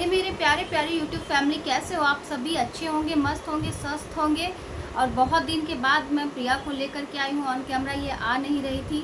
ये मेरे प्यारे प्यारे यूट्यूब फैमिली, कैसे हो आप सभी? अच्छे होंगे, मस्त होंगे, स्वस्थ होंगे। और बहुत दिन के बाद मैं प्रिया को लेकर के आई हूँ ऑन कैमरा, ये आ नहीं रही थी।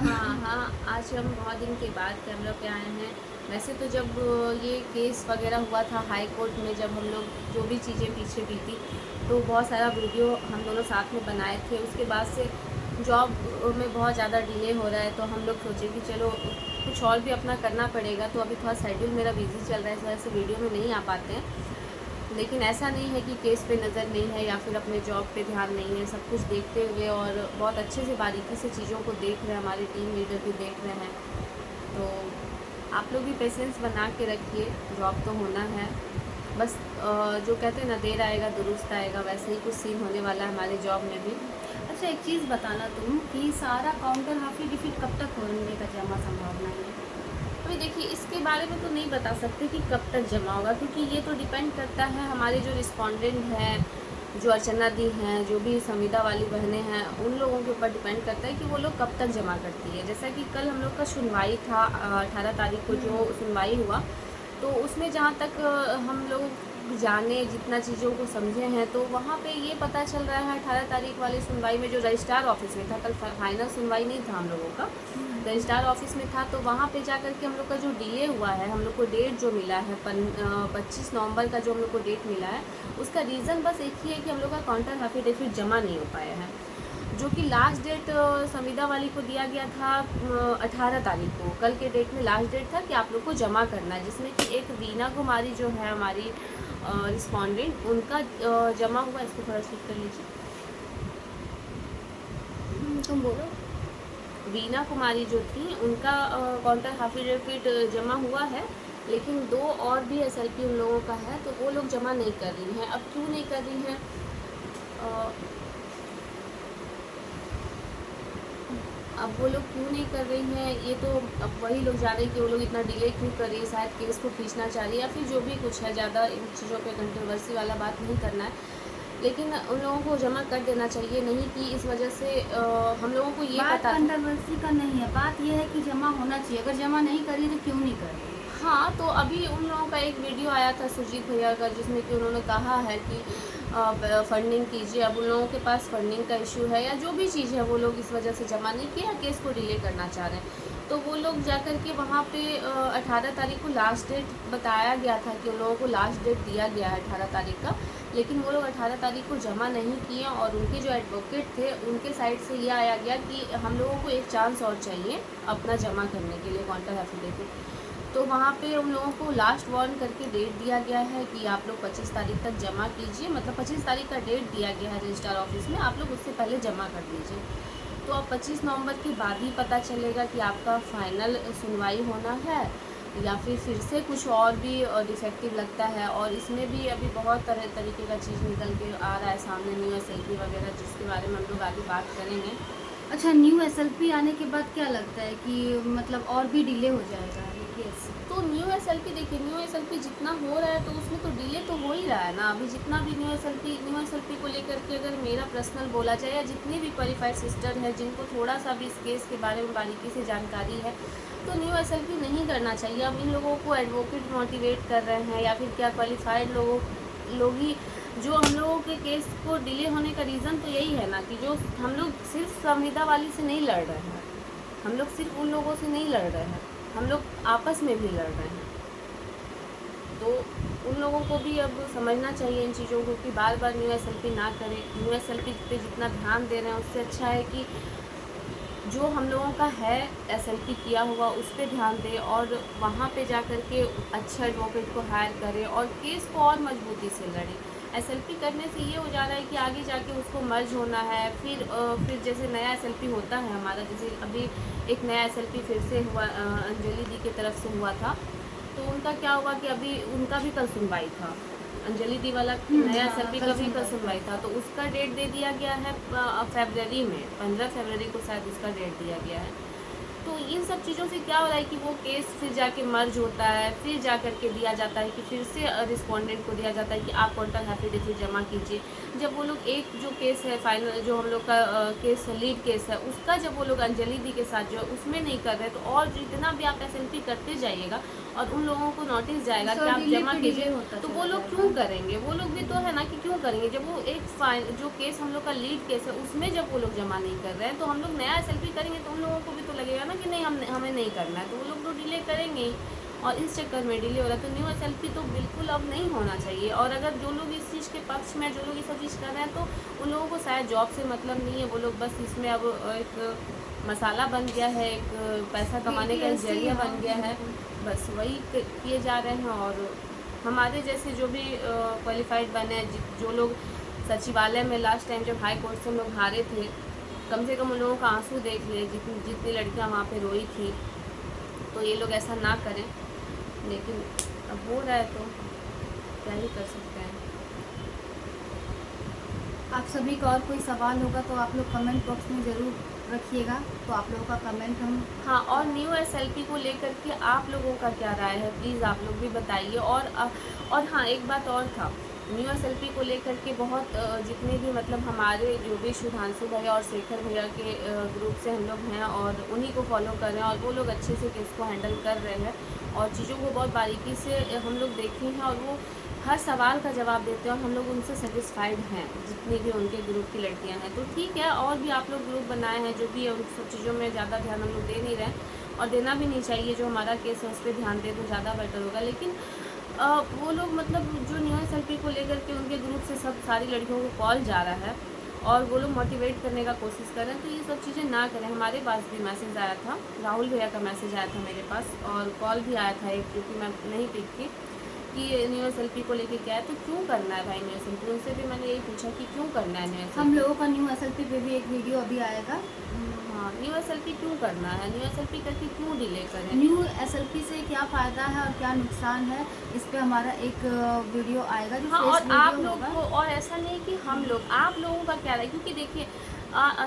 हाँ हाँ, आज हम बहुत दिन के बाद कैमरा पे आए हैं। वैसे तो जब ये केस वगैरह हुआ था हाई कोर्ट में, जब हम लोग जो भी चीज़ें पीछे की थी, तो बहुत सारा वीडियो हम दोनों साथ में बनाए थे। उसके बाद से जॉब में बहुत ज़्यादा डिले हो रहा है, तो हम लोग सोचे कि चलो कुछ और भी अपना करना पड़ेगा। तो अभी थोड़ा शेड्यूल मेरा बिजी चल रहा है, इस वजह से वीडियो में नहीं आ पाते हैं। लेकिन ऐसा नहीं है कि केस पे नज़र नहीं है या फिर अपने जॉब पे ध्यान नहीं है। सब कुछ देखते हुए और बहुत अच्छे से बारीकी से चीज़ों को देख रहे हैं, हमारे टीम लीडर भी देख रहे हैं। तो आप लोग भी पेशेंस बना के रखिए, जॉब तो होना है। बस जो कहते हैं ना, देर आएगा दुरुस्त आएगा, वैसे ही कुछ सीन होने वाला है हमारे जॉब में भी। अच्छा, एक चीज़ बताना तुम कि सारा काउंटर हाफी डिफिट कब तक होने का जमा संभावना है? अभी देखिए, इसके बारे में तो नहीं बता सकते कि कब तक जमा होगा, क्योंकि ये तो डिपेंड करता है हमारे जो रिस्पोंडेंट हैं, जो अर्चना दी हैं, जो भी संविदा वाली बहनें हैं, उन लोगों के ऊपर डिपेंड करता है कि वो लोग कब तक जमा करती है। जैसा कि कल हम लोग का सुनवाई था, 18 तारीख को जो सुनवाई हुआ, तो उसमें जहाँ तक हम लोग जाने, जितना चीज़ों को समझे हैं, तो वहाँ पे ये पता चल रहा है 18 तारीख वाली सुनवाई में, जो रजिस्ट्रार ऑफिस में था, कल फाइनल सुनवाई नहीं था हम लोगों का, रजिस्ट्रार ऑफिस में था। तो वहाँ पे जा कर के हम लोग का जो डीए हुआ है, हम लोग को डेट जो मिला है 25 नवंबर का जो हम लोग को डेट मिला है, उसका रीज़न बस एक ही है कि हम लोग का काउंटर एफिडेविट जमा नहीं हो पाया है। जो कि लास्ट डेट संविदा वाली को दिया गया था 18 तारीख को। कल के डेट में लास्ट डेट था कि आप लोग को जमा करना है, जिसमें कि एक वीना कुमारी जो है हमारी रिस्पॉन्डेंट, उनका जमा हुआ। इसको थोड़ा स्किप कर लीजिए। तुम बोलो। वीना कुमारी जो थी, उनका काउंटर एफिडेविट जमा हुआ है, लेकिन 2 और भी एसएलपी उन लोगों का है, तो वो लोग जमा नहीं कर रही हैं। अब क्यों नहीं कर रही हैं? अब वो लोग क्यों नहीं कर रही हैं, ये तो अब वही लोग जाने कि वो लोग इतना डिले क्यों कर रही है। शायद केस को खींचना चाह रही है या फिर जो भी कुछ है, ज़्यादा इन चीज़ों पे कंट्रोवर्सी वाला बात नहीं करना है। लेकिन उन लोगों को जमा कर देना चाहिए, नहीं कि इस वजह से हम लोगों को ये बात पता था। कंट्रोवर्सी का नहीं है, बात यह है कि जमा होना चाहिए। अगर जमा नहीं करी तो क्यों नहीं कर रही? हाँ, तो अभी उन लोगों का एक वीडियो आया था सुजीत भैया का, जिसमें कि उन्होंने कहा है कि फंडिंग कीजिए। अब उन लोगों के पास फंडिंग का इशू है या जो भी चीज़ है, वो लोग इस वजह से जमा नहीं किया, केस को डिले करना चाह रहे हैं। तो वो लोग जा कर के वहाँ पे 18 तारीख को लास्ट डेट बताया गया था कि उन लोगों को लास्ट डेट दिया गया है 18 तारीख का, लेकिन वो लोग 18 तारीख को जमा नहीं किए। और उनके जो एडवोकेट थे, उनके साइड से ये आया गया कि हम लोगों को एक चांस और चाहिए अपना जमा करने के लिए काउंटर एफिडेविट। तो वहाँ पे उन लोगों को लास्ट वार्न करके डेट दिया गया है कि आप लोग 25 तारीख तक जमा कीजिए। मतलब 25 तारीख का डेट दिया गया है रजिस्ट्रार ऑफिस में, आप लोग उससे पहले जमा कर दीजिए। तो अब 25 नवंबर के बाद ही पता चलेगा कि आपका फाइनल सुनवाई होना है या फिर से कुछ और भी डिफेक्टिव लगता है। और इसमें भी अभी बहुत तरह तरीके का चीज़ निकल के आ रहा है सामने, न्यू एसएलपी वगैरह, जिसके बारे में हम लोग आगे बात करेंगे। अच्छा, न्यू एसएलपी आने के बाद क्या लगता है कि मतलब और भी डिले हो जाएगा ये केस? तो न्यू एसएलपी देखिए, न्यू एसएलपी जितना हो रहा है, तो उसमें तो डिले तो हो ही रहा है ना। अभी जितना भी न्यू एसएलपी को लेकर के अगर मेरा पर्सनल बोला जाए, या जितनी भी क्वालिफाइड सिस्टर है जिनको थोड़ा सा भी इस केस के बारे में बारीकी से जानकारी है, तो न्यू एसएलपी नहीं करना चाहिए। अब इन लोगों को एडवोकेट मोटिवेट कर रहे हैं या फिर क्या, क्वालिफाइड लोग ही, जो हम लोगों के केस को डिले होने का रीज़न तो यही है ना, कि जो हम लोग सिर्फ संविदा वाली से नहीं लड़ रहे हैं, हम लोग सिर्फ उन लोगों से नहीं लड़ रहे हैं, हम लोग आपस में भी लड़ रहे हैं। तो उन लोगों को भी अब समझना चाहिए इन चीज़ों को, कि बार बार न्यू एसएलपी ना करें। न्यू एसएलपी पे जितना ध्यान दे रहे हैं, उससे अच्छा है कि जो हम लोगों का है एसएलपी किया हुआ, उस पर ध्यान दें और वहाँ पे जा कर के अच्छे एडवोकेट को हायर करें और केस को और मजबूती से लड़ें। एसएलपी करने से ये हो जा रहा है कि आगे जाके उसको मर्ज होना है, फिर जैसे नया एसएलपी होता है हमारा, जैसे अभी एक नया एसएलपी फिर से हुआ, अंजलि दी की तरफ से हुआ था। तो उनका क्या हुआ कि अभी उनका भी कल सुनवाई था, अंजलि दी वाला नया हाँ, एसएलपी कल का भी कल सुनवाई सुनवाई था। तो उसका डेट दे दिया गया है फरवरी में, 15 फरवरी को शायद उसका डेट दिया गया है। तो इन सब चीज़ों से क्या हो रहा है कि वो केस फिर जाके मर्ज होता है, फिर जा कर के दिया जाता है कि फिर से रिस्पोंडेंट को दिया जाता है कि आप काउंटर एफिडेविट जमा कीजिए। जब वो लोग एक जो केस है फाइनल, जो हम लोग का केस लीड केस है, उसका जब वो लोग अंजलि दी के साथ जो है उसमें नहीं कर रहे, तो और जितना भी आप एसएलपी करते जाइएगा, और उन लोगों को नोटिस जाएगा कि आप डिले जमा पे कीजिए, डिले होता तो चला वो लोग जाएगा। क्यों करेंगे? वो लोग भी तो है ना कि क्यों करेंगे? जब वो एक जो केस हम लोग का लीड केस है उसमें जब वो लोग जमा नहीं कर रहे हैं, तो हम लोग नया SLP करेंगे तो उन लोगों को भी तो लगेगा ना कि नहीं हमें नहीं करना है, तो वो लोग तो डिले करेंगे ही। और इस चक्कर में डिले हो रहा है, तो न्यू SLP तो बिल्कुल अब नहीं होना चाहिए। और अगर जो लोग इस चीज़ के पक्ष में, जो लोग ये सब चीज़ कर रहे हैं, तो उन लोगों को शायद जॉब से मतलब नहीं है, वो लोग बस इसमें अब एक मसाला बन गया है, एक पैसा कमाने का एक बिल्कुल ऐसे ही, जरिया हाँ, बन गया है, बिल्कुल। बस वही किए जा रहे हैं। और हमारे जैसे जो भी क्वालिफाइड बने, जो लोग सचिवालय में लास्ट टाइम जब हाई कोर्ट से हम लोग हारे थे, कम से कम उन लोगों का आंसू देख लिए, जितनी जितनी लड़कियां वहाँ पे रोई थी, तो ये लोग ऐसा ना करें। लेकिन अब हो रहा है तो क्या ही कर सकते हैं। आप सभी का और कोई सवाल होगा तो आप लोग कमेंट बॉक्स में ज़रूर रखिएगा, तो आप लोगों का कमेंट हम। हाँ, और न्यू SLP को लेकर के आप लोगों का क्या राय है, प्लीज़ आप लोग भी बताइए। और हाँ, एक बात और था, न्यू SLP को लेकर के बहुत जितने भी मतलब हमारे जो भी सुधांशु भैया और शेखर भैया के ग्रुप से हम लोग हैं और उन्हीं को फॉलो कर रहे हैं, और वो लोग अच्छे से केस को हैंडल कर रहे हैं और चीज़ों को बहुत बारीकी से हम लोग देखे हैं, और वो हर सवाल का जवाब देते हैं और हम लोग उनसे सेटिस्फाइड हैं, जितनी भी उनके ग्रुप की लड़कियां हैं। तो ठीक है, और भी आप लोग ग्रुप बनाए हैं जो भी है, उन सब चीज़ों में ज़्यादा ध्यान हम लोग दे नहीं रहे हैं और देना भी नहीं चाहिए। जो हमारा केस है उस पर ध्यान दे तो ज़्यादा बेटर होगा। लेकिन वो लोग मतलब जो न्यू SLP को लेकर के उनके ग्रुप से सब सारी लड़कियों को कॉल जा रहा है और वो लोग मोटिवेट करने का कोशिश कर रहे हैं, तो ये सब चीज़ें ना करें। हमारे पास भी मैसेज आया था, राहुल भैया का मैसेज आया था मेरे पास, और कॉल भी आया था एक, क्योंकि मैं नहीं पिक की, कि न्यू SLP को लेके क्या है, तो क्यों करना है भाई न्यू SLP। उनसे भी मैंने यही पूछा कि क्यों करना है न्यू SLP। हम लोगों का न्यू SLP पे भी एक वीडियो अभी आएगा। हाँ, न्यू SLP क्यों करना है, न्यू SLP करके क्यों डिले करें। न्यू SLP से क्या फ़ायदा है और क्या नुकसान है, इस पे हमारा एक वीडियो आएगा जो हाँ, फेस और आप वीडियो लोग होगा। को, और ऐसा नहीं कि हम लोग, आप लोगों का क्या है, क्योंकि देखिए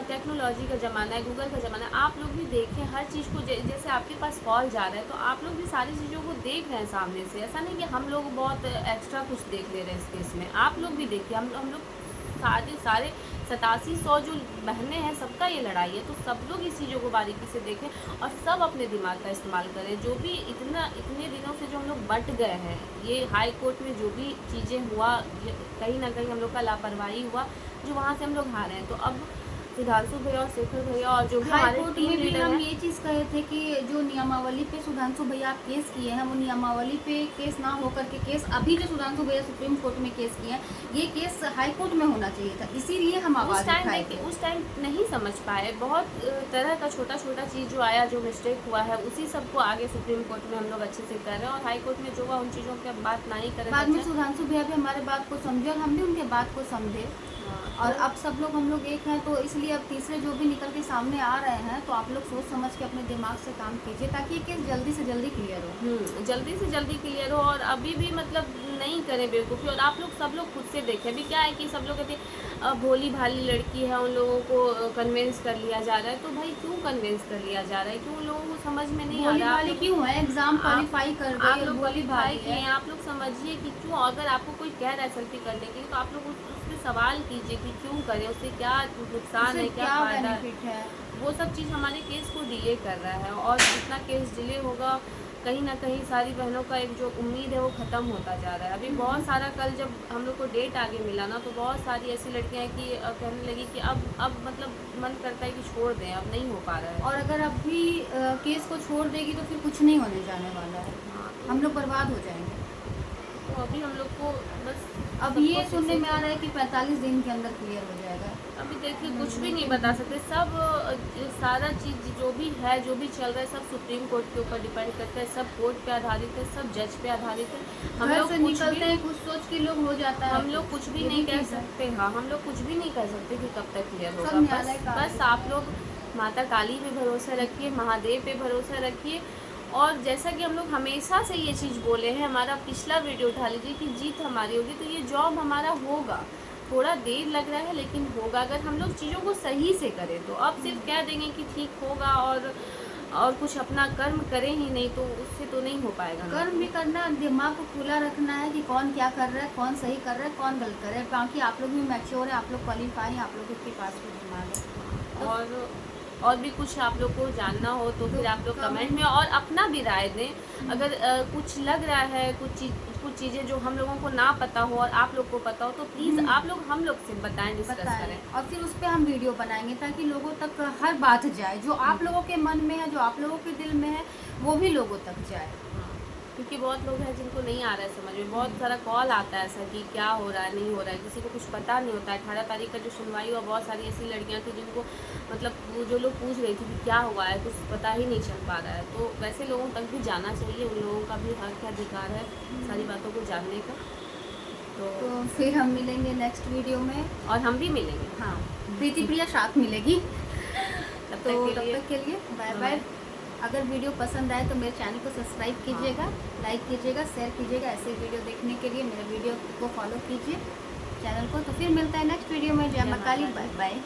टेक्नोलॉजी का ज़माना है, गूगल का ज़माना है, आप लोग भी देखें हर चीज़ को। जैसे आपके पास कॉल जा रहा है तो आप लोग भी सारी चीज़ों को देख रहे हैं सामने से। ऐसा नहीं कि हम लोग बहुत एक्स्ट्रा कुछ देख ले रहे हैं इस केस में, आप लोग भी देखिए। हम लोग सारे 8700 जो बहनें हैं, सबका ये लड़ाई है, तो सब लोग इस चीज़ों को बारीकी से देखें और सब अपने दिमाग का इस्तेमाल करें। जो भी इतने दिनों से जो हम लोग बट गए हैं, ये हाई कोर्ट में जो भी चीज़ें हुआ, कहीं ना कहीं हम लोग का लापरवाही हुआ, जो वहाँ से हम लोग हारे हैं। तो अब सुधांशु भैया और शेखर भैया और जो भी हाई हमारे कोर्ट टीम में भी लीडर हम हैं, ये चीज़ कहे थे कि जो नियमावली पे सुधांशु भैया आप केस किए हैं, वो नियमावली पे केस ना होकर के केस अभी जो सुधांशु भैया सुप्रीम कोर्ट में केस किए हैं, ये केस हाई कोर्ट में होना चाहिए था, इसीलिए हम आवाज़ उठाए थे। उस टाइम नहीं समझ पाए। बहुत तरह का छोटा छोटा चीज़ जो आया, जो मिस्टेक हुआ है, उसी सबको आगे सुप्रीम कोर्ट में हम लोग अच्छे से कर रहे हैं, और हाई कोर्ट में जो हुआ उन चीज़ों की अब बात नहीं करें। बाद में सुधांशु भैया भी हमारे बात को समझे और हम भी उनके बात को समझे, और अब सब लोग हम लोग एक हैं। तो इसलिए अब तीसरे जो भी निकल के सामने आ रहे हैं, तो आप लोग सोच समझ के अपने दिमाग से काम कीजिए, ताकि ये केस जल्दी से जल्दी क्लियर हो। जल्दी से जल्दी क्लियर हो, और अभी भी मतलब नहीं करें बेवकूफ़ी। और आप लोग सब लोग खुद से देखें। अभी क्या है कि सब लोग कहते हैं भोली भाली लड़की है, उन लोगों को कन्विंस कर लिया जा रहा है। तो भाई क्यों कन्विंस कर लिया जा रहा है, क्यों उन लोगों को समझ में नहीं आ भोली रहा। भाली क्यों है, एग्जाम क्वालिफाई कर आप गई और लोग भोली क्वालिफाई भाली किए है। हैं, आप लोग समझिए कि क्यों। अगर आपको कोई कह रहा है SLP करने के लिए, तो आप लोग उससे सवाल कीजिए कि क्यों करें, उससे क्या नुकसान उससे है, क्या क्या फ़ायदा है। बेनिफिट है। वो सब चीज़ हमारे केस को डिले कर रहा है, और जितना केस डिले होगा, कहीं ना कहीं सारी बहनों का एक जो उम्मीद है वो ख़त्म होता जा रहा है। अभी बहुत सारा, कल जब हम लोग को डेट आगे मिला ना, तो बहुत सारी ऐसी लड़कियां हैं कि कहने लगी कि अब मतलब मन करता है कि छोड़ दें, अब नहीं हो पा रहा है। और अगर अब भी केस को छोड़ देगी तो फिर कुछ नहीं होने जाने वाला है, हाँ, हम लोग बर्बाद हो जाएंगे। तो अभी हम लोग को बस अब सबको ये सुनने शिक्षित- में आ रहा है कि 45 दिन के अंदर क्लियर हो जाएगा। अभी देखिए, कुछ भी नहीं बता सकते। सब सारा चीज़ जो भी है, जो भी चल रहा है, सब सुप्रीम कोर्ट के ऊपर डिपेंड करता है, सब कोर्ट पे आधारित है, सब जज पे आधारित है। हम घर लोग से कुछ निकलते भी हैं कुछ सोच के लोग हो जाता है, हम लोग कुछ भी ये नहीं कह चीज़ है। सकते। हाँ, हम लोग कुछ भी नहीं कह सकते कि कब तक क्लियर सब होगा। न्यायालय का बस आप लोग माता काली पे भरोसा रखिए, महादेव पे भरोसा रखिए। और जैसा कि हम लोग हमेशा से ये चीज़ बोले हैं, हमारा पिछला वीडियो उठा लीजिए कि जीत हमारी होगी, तो ये जॉब हमारा होगा। थोड़ा देर लग रहा है लेकिन होगा, अगर हम लोग चीज़ों को सही से करें तो। अब सिर्फ कह देंगे कि ठीक होगा और कुछ अपना कर्म करें ही नहीं, तो उससे तो नहीं हो पाएगा ना। कर्म भी करना, दिमाग को खुला रखना है कि कौन क्या कर रहा है, कौन सही कर रहा है, कौन गलत कर रहा है। बाकी आप लोग भी मैच्योर है, आप लोग क्वालिफाई हैं, आप लोगों के पास भी दिमाग है। और और भी कुछ आप लोग को जानना हो तो फिर आप लोग कमेंट में और अपना भी राय दें। अगर कुछ लग रहा है, कुछ चीज़ें जो हम लोगों को ना पता हो और आप लोग को पता हो तो प्लीज़ आप लोग हम लोग से बताएं, डिस्कस बताएं करें। और फिर उस पर हम वीडियो बनाएंगे ताकि लोगों तक हर बात जाए, जो आप लोगों के मन में है, जो आप लोगों के दिल में है, वो भी लोगों तक जाए। हाँ, क्योंकि बहुत लोग हैं जिनको नहीं आ रहा है समझ में, बहुत सारा कॉल आता है ऐसा कि क्या हो रहा है, नहीं हो रहा है, किसी को कुछ पता नहीं होता है। 18 तारीख का जो सुनवाई हुआ, बहुत सारी ऐसी लड़कियां थी जिनको मतलब वो जो लोग पूछ रही थी कि क्या हुआ है, कुछ पता ही नहीं चल पा रहा है। तो वैसे लोगों तक भी जाना चाहिए, उन लोगों का भी हक है, अधिकार है सारी बातों को जानने का। तो फिर हम मिलेंगे नेक्स्ट वीडियो में, और हम भी मिलेंगे। हाँ, प्रीति प्रिया साथ मिलेगी। तब तो तक तब तक के लिए बाय बाय। अगर वीडियो पसंद आए तो मेरे चैनल को सब्सक्राइब कीजिएगा, लाइक कीजिएगा, शेयर कीजिएगा। ऐसे वीडियो देखने के लिए मेरे वीडियो को फॉलो कीजिए, चैनल को। तो फिर मिलता है नेक्स्ट वीडियो में। जय मां काली, बाय बाय।